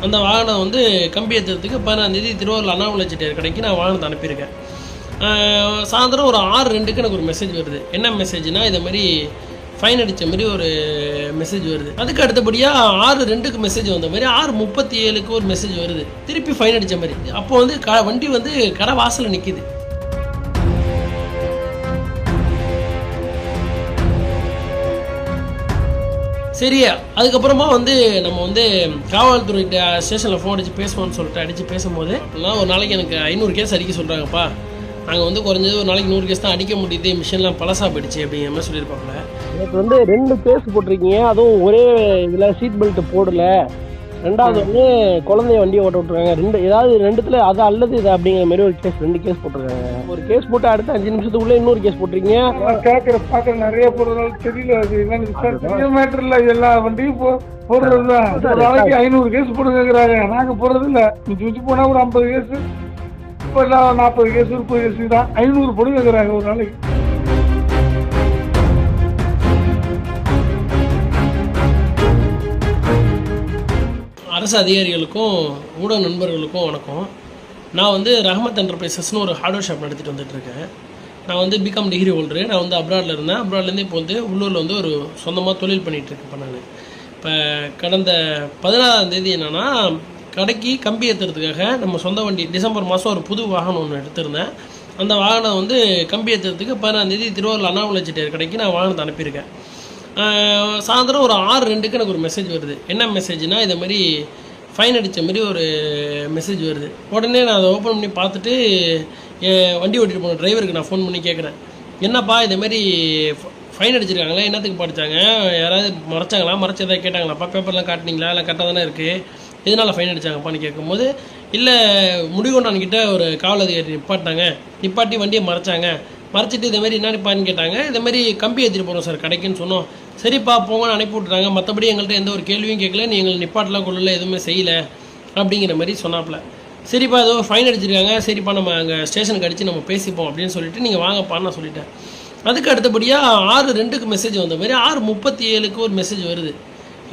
அந்த வாகனம் வந்து கம்பி ஏற்றுறதுக்கு 15 திருவாரூர் அண்ணாமலை செட்டியார் கடைக்கு நான் வாகனத்தை அனுப்பியிருக்கேன். சாயந்தரம் ஒரு 6:02க்கு எனக்கு ஒரு மெசேஜ் வருது. என்ன மெசேஜ்னால் இதை மாதிரி ஃபைன் அடித்த மாதிரி ஒரு மெசேஜ் வருது. அதுக்கு அடுத்தபடியாக 6:02க்கு மெசேஜ் வந்த மாதிரி 6:37க்கு ஒரு மெசேஜ் வருது, திருப்பி ஃபைன் அடித்த மாதிரி. அப்போ வந்து வண்டி வந்து கடை வாசலில் நிற்கிது. சரியா அதுக்கப்புறமா வந்து நம்ம வந்து காவல்துறை ஸ்டேஷனில் ஃபோன் அடித்து பேசுவோம்னு சொல்லிட்டு அடித்து பேசும்போது நான் ஒரு நாளைக்கு எனக்கு 500 கேஸ் அடிக்க சொல்கிறாங்கப்பா, நாங்கள் வந்து குறைஞ்சது ஒரு நாளைக்கு 100 கேஸ் தான் அடிக்க முடியுது, மிஷின்லாம் பழசா போயிடுச்சு அப்படிங்கிற மாதிரி சொல்லியிருப்பாங்க. எனக்கு வந்து 2 கேஸ் போட்டிருக்கீங்க, அதுவும் ஒரே இதில் சீட் பெல்ட் போடல. ரெண்டாவது வந்து குழந்தைய வண்டியை ஓட்ட விட்டுருக்காங்க. ஏதாவது 2த்துல அது அல்லது இது அப்படிங்கிற மாதிரி ஒரு கேஸ் 2 கேஸ் போட்டிருக்காங்க. ஒரு கேஸ் போட்டு அடுத்த 5 நிமிஷத்துக்குள்ளே இன்னொரு கேஸ் போட்டிருக்கீங்க. பார்க்குற நிறைய போடுறதால தெரியல, அது என்னன்னு மேட்டர் இல்லை. எல்லா வண்டியும் போடுறதுதான். ஒரு நாளைக்கு 500 கேஸ் போடுங்கிறாங்க, நாங்கள் போடுறது இல்லை. மிஞ்சி போனால் ஒரு 50 கேஸ், இப்போ எல்லாம் 40 கேஸ் 30 கேஸ் தான். 500 போடுங்கிறாங்க ஒரு நாளைக்கு. அரசு அதிகாரிகளுக்கும் ஊடக நண்பர்களுக்கும் வணக்கம். நான் வந்து ரஹமத் என்டர்பிரைசஸ்னு ஒரு ஹார்ட்வேர் ஷாப் நடத்திட்டு வந்துட்டுருக்கேன். நான் வந்து பிகாம் டிகிரி ஹோல்டரு. நான் வந்து அப்ராடில் இருந்தேன். அப்ராட்லேருந்து இப்போ வந்து உள்ளூரில் வந்து ஒரு சொந்தமாக தொழில் பண்ணிகிட்ருக்கேன். இப்போ நான் இப்போ கடந்த 14ஆம் தேதி என்னென்னா கடைக்கு கம்பி ஏற்றுறதுக்காக நம்ம சொந்த வண்டி டிசம்பர் மாதம் ஒரு புது வாகனம் ஒன்று எடுத்திருந்தேன். அந்த வாகனம் வந்து கம்பி ஏற்றுறதுக்கு 15ஆம் தேதி திருவாரூர் அண்ணாமலை செட்டியார் கடைக்கு நான் வாகனத்தை அனுப்பியிருக்கேன். சாயந்தரம் ஒரு 6:02க்கு எனக்கு ஒரு மெசேஜ் வருது. என்ன மெசேஜ்னால் இதை மாதிரி ஃபைன் அடித்த மாதிரி ஒரு மெசேஜ் வருது. உடனே நான் அதை ஓப்பன் பண்ணி பார்த்துட்டு என் வண்டி ஓட்டிகிட்டு போன டிரைவருக்கு நான் ஃபோன் பண்ணி கேட்குறேன், என்னப்பா இதேமாரி ஃபைன் அடிச்சிருக்காங்களா, என்னத்துக்கு படித்தாங்க, யாராவது மறைச்சாங்களா, மறைச்சி எதாவது கேட்டாங்களாப்பா, பேப்பர்லாம் காட்டினீங்களா, இல்லை கரெக்டாக தானே இருக்குது, எதனால் ஃபைன் அடித்தாங்கப்பான்னு கேட்கும்போது, இல்லை முடிகொண்டான்கிட்ட ஒரு காவல் அதிகாரி நிப்பாட்டி வண்டியை மறைச்சிட்டு இதேமாரி என்னப்பான்னு கேட்டாங்க. இதேமாரி கம்பி ஏற்றிட்டு போகிறோம் சார் கடைக்குன்னு சொன்னோம். சரிப்பா போங்கன்னு அனுப்பி விட்றாங்க, மற்றபடி எங்கள்கிட்ட எந்த ஒரு கேள்வியும் கேட்கல, நீ எங்களை நிப்பாட்டெலாம் கொள்ளல, எதுவுமே செய்யலை அப்படிங்கிற மாதிரி சொன்னாப்புல. சரிப்பா ஏதோ ஃபைன் அடிச்சிருக்காங்க, சரிப்பா நம்ம அங்கே ஸ்டேஷனுக்கு அடித்து நம்ம பேசிப்போம் அப்படின்னு சொல்லிட்டு நீங்கள் வாங்கப்பான்னு நான் சொல்லிட்டேன். அதுக்கு அடுத்தபடியாக 6:02க்கு மெசேஜ் வந்த மாதிரி 6:37க்கு ஒரு மெசேஜ் வருது.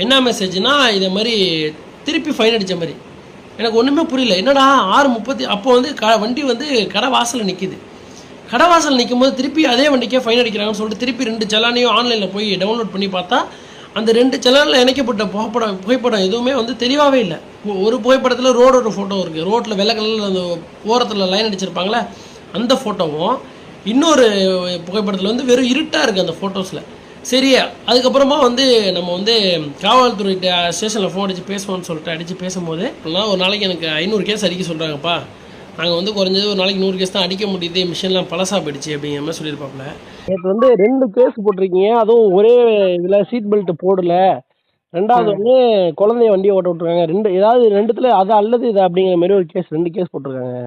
என்ன மெசேஜ்னால் இதை மாதிரி திருப்பி ஃபைன் அடித்த மாதிரி. எனக்கு ஒன்றுமே புரியல, என்னடா 6:30 அப்போ வந்து வண்டி வந்து கடை வாசலில் நிற்கிது. கடை வாசல் நிற்கும் போது திருப்பி அதே வண்டிக்கே ஃபைன் அடிக்கிறாங்கன்னு சொல்லிட்டு திருப்பி 2 செலானையும் ஆன்லைனில் போய் டவுன்லோட் பண்ணி பார்த்தா அந்த 2 செலானில் இணைக்கப்பட்ட புகைப்படம் எதுவுமே வந்து தெளிவாகவே இல்லை. ஒரு புகைப்படத்தில் ரோடோட ஃபோட்டோ இருக்குது, ரோட்டில் வெள்ளை கலரில் அந்த ஓரத்தில் லைன் அடிச்சிருப்பாங்களே அந்த ஃபோட்டோவும், இன்னொரு புகைப்படத்தில் வந்து வெறும் இருட்டாக இருக்குது அந்த ஃபோட்டோஸில். சரி அதுக்கப்புறமா வந்து நம்ம வந்து காவல்துறை ஸ்டேஷனில் ஃபோன் அடித்து பேசுவோம்னு சொல்லிட்டு அடித்து பேசும்போது ஒரு நாளைக்கு எனக்கு 500 கேஸ் அடிக்க சொல்கிறாங்கப்பா, நாங்கள் வந்து குறைஞ்சது ஒரு நாளைக்கு 100 கேஸ் தான் அடிக்க முடியுது, மிஷின்லாம் பழசா போயிடுச்சு அப்படிங்கிற மாதிரி சொல்லியிருப்பாப்புல. எனக்கு வந்து 2 கேஸ் போட்டிருக்கீங்க, அதுவும் ஒரே இதில் சீட் பெல்ட் போடல. ரெண்டாவது வந்து குழந்தைய வண்டியை ஓட்ட விட்டுருக்காங்க. ஏதாவது 2த்துல அது அல்லது இது அப்படிங்கிற மாதிரி ஒரு கேஸ் 2 கேஸ் போட்டிருக்காங்க.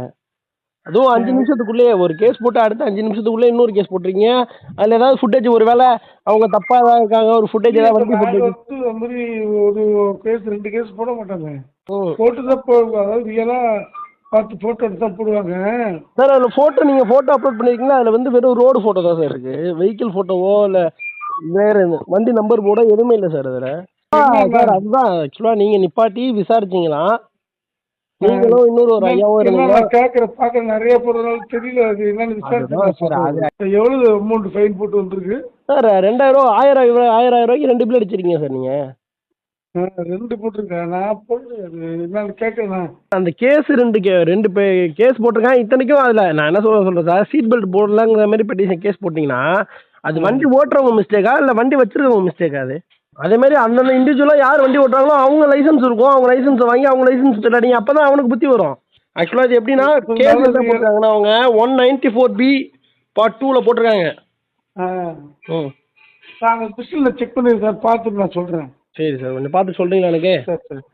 அதுவும் 5 நிமிஷத்துக்குள்ளேயே ஒரு கேஸ் போட்டு அடுத்த 5 நிமிஷத்துக்குள்ளே இன்னொரு கேஸ் போட்டிருக்கீங்க. அதில் ஏதாவது ஃபுட்டேஜ் ஒரு வேளை அவங்க தப்பாக ஏதாவது இருக்காங்க, ஒரு ஃபுட்டேஜ் ஏதாவது வண்டி ஃபுட்டேஜ் அந்த மாதிரி ஒரு கேஸ் 2 கேஸ் போட மாட்டாங்க, போட்டு தான் போடுவாங்க. அதாவது ரியலாக பார்த்து ஃபோட்டோ எடுத்து தான் போடுவாங்க சார். அதில் ஃபோட்டோ நீங்கள் ஃபோட்டோ அப்லோட் பண்ணியிருக்கீங்களா? அதில் வந்து வெறும் ரோடு ஃபோட்டோ தான் சார் இருக்குது, வெஹிக்கிள் ஃபோட்டோவோ இல்லை வேறு வண்டி நம்பர் போர்டோ எதுவுமே இல்லை சார் அதில். சார் அதுதான் ஆக்சுவலாக நீங்கள் நிப்பாட்டி விசாரிச்சிங்களா, நீங்களும் இன்னொரு ஒரு ஐயாவும் இருந்தீங்க. பார்க்குற நிறைய போடுறதால தெரியல, அது என்னன்னு விசாரிச்சு எவ்வளோ அமௌண்ட் ஃபைன் போட்டு வந்துருக்கு சார். 2000 1000 ரூபாய்க்கு 2 பில் அடிச்சிருக்கீங்க சார் நீங்கள். 2 போட்டிருக்கேன் நான் போடுறேன், என்னன்னு கேட்கறேன். அந்த கேஸ் 2 கேஸ் போட்டிருக்கேன். இத்தனைக்கும் அதில் நான் என்ன சொல்கிறேன் சார், சீட் பெல்ட் போடலங்கிற மாதிரி பெட்டிஷன் கேஸ் போட்டிங்கன்னா அது வண்டி ஓட்டுறவங்க மிஸ்டேக்கா இல்லை வண்டி வச்சிருக்கவங்க மிஸ்டேக்கா? அது அதேமாதிரி அந்தந்த இண்டிவிஜுவலாக யார் வண்டி ஓட்டுறாங்களோ அவங்க லைசன்ஸ் இருக்கும், அவங்க லைசன்ஸை வாங்கி அவங்க லைசன்ஸ் இல்லாட்டிங்க அப்போ தான் அவனுக்கு புத்தி வரும். ஆக்சுவலாக இது எப்படின்னா கேஸ் என்ன போட்டிருக்காங்கன்னா அவங்க 194B Part 2ல் போட்டிருக்காங்க. நாங்கள் பிஸ்டலில் செக் பண்ணியிருக்கேன், பார்த்துட்டு நான் சொல்கிறேன். சரி சார், கொஞ்சம் பார்த்து சொல்கிறீங்களா எனக்கு?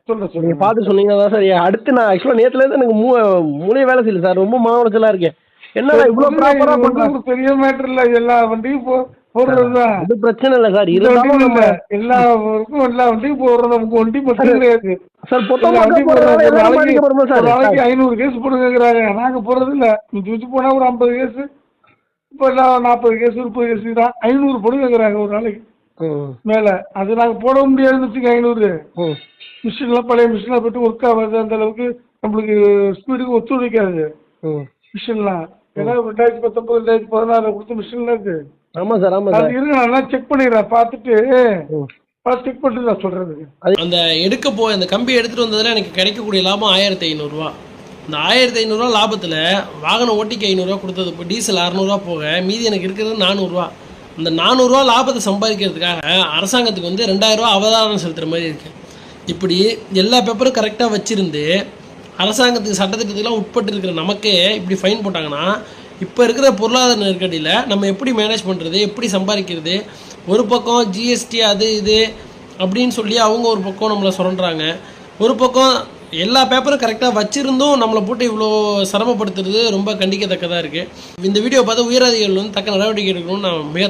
சொல்கிறேன் நீங்கள் பார்த்து சொன்னீங்கன்னா தான் சார். அடுத்து நான் ஆக்சுவலாக நேற்றுலேருந்து எனக்கு மூளையே வேலை செய்யல சார், ரொம்ப மன உளைச்சலாக இருக்கேன். என்னடா இவ்வளோ ப்ராப்பராக பண்ணுறாங்க, பெரிய மேட்டர் இல்லை. எல்லா வண்டியும் போடுறதுதான், அது பிரச்சனை இல்லை சார். இருந்தாலும் நம்ம எல்லா வண்டியும் போடுறது, நமக்கு வண்டி மட்டும் கிடையாது சார். நாளைக்கு 500 கேஸ் போடுங்கிறாங்க, நாங்கள் போடுறது இல்லை. மிஞ்சி போனால் ஒரு 50 கேஸ், இப்போ எல்லாம் 40 கேஸ் 30 கேஸ் தான். 500 போடுங்கிறாங்க ஒரு நாளைக்கு. மேல அது நாங்க போட முடியாதுன்னு வச்சுக்க 500. ம் மிஷின்லாம் பழைய மிஷின்லாம் போயிட்டு ஒர்க் ஆகாது, அந்த அளவுக்கு நம்மளுக்கு ஸ்பீடுக்கு ஒத்துழைக்காது ம் மிஷின்லாம். ஏன்னா 2019 2016 கொடுத்த மிஷின்லாம் இருக்கு. ஆமாம் சார் ஆமாம் அது சார். இருக்கு, நான் செக் பண்ணிடுறேன், பார்த்துட்டு ம் செக் பண்ணிட்டு நான் சொல்றதுக்கு. அந்த அந்த கம்பி எடுத்துகிட்டு வந்ததில் எனக்கு கிடைக்கக்கூடிய லாபம் 1500 இந்த 1500 லாபத்தில் வாகனம் ஓட்டிக்கு 500 கொடுத்தது, இப்போ டீசல் 600 போக மீதி எனக்கு இருக்கிறது 400. இந்த 400 லாபத்தை சம்பாதிக்கிறதுக்காக அரசாங்கத்துக்கு வந்து 2000 அவதாரம் செலுத்துகிற மாதிரி இருக்குது. இப்படி எல்லா பேப்பரும் கரெக்டாக வச்சுருந்து அரசாங்கத்துக்கு சட்டத்திட்டத்துக்கெல்லாம் உட்பட்டு இருக்கிற நமக்கே இப்படி ஃபைன் போட்டாங்கன்னா இப்போ இருக்கிற பொருளாதார நெருக்கடியில் நம்ம எப்படி மேனேஜ் பண்ணுறது, எப்படி சம்பாதிக்கிறது? ஒரு பக்கம் ஜிஎஸ்டி அது இது அப்படின்னு சொல்லி அவங்க ஒரு பக்கம் நம்மளை சுரண்டுறாங்க, ஒரு பக்கம் எல்லா பேப்பரும் கரெக்டாக வச்சுருந்தும் நம்மளை போட்டு இவ்வளோ சிரமப்படுத்துறது ரொம்ப கண்டிக்கத்தக்கதாக இருக்குது. இந்த வீடியோ பார்த்து உயரதிகாரிகள் வந்து தக்க நடவடிக்கை எடுக்கணும்னு நான் மிக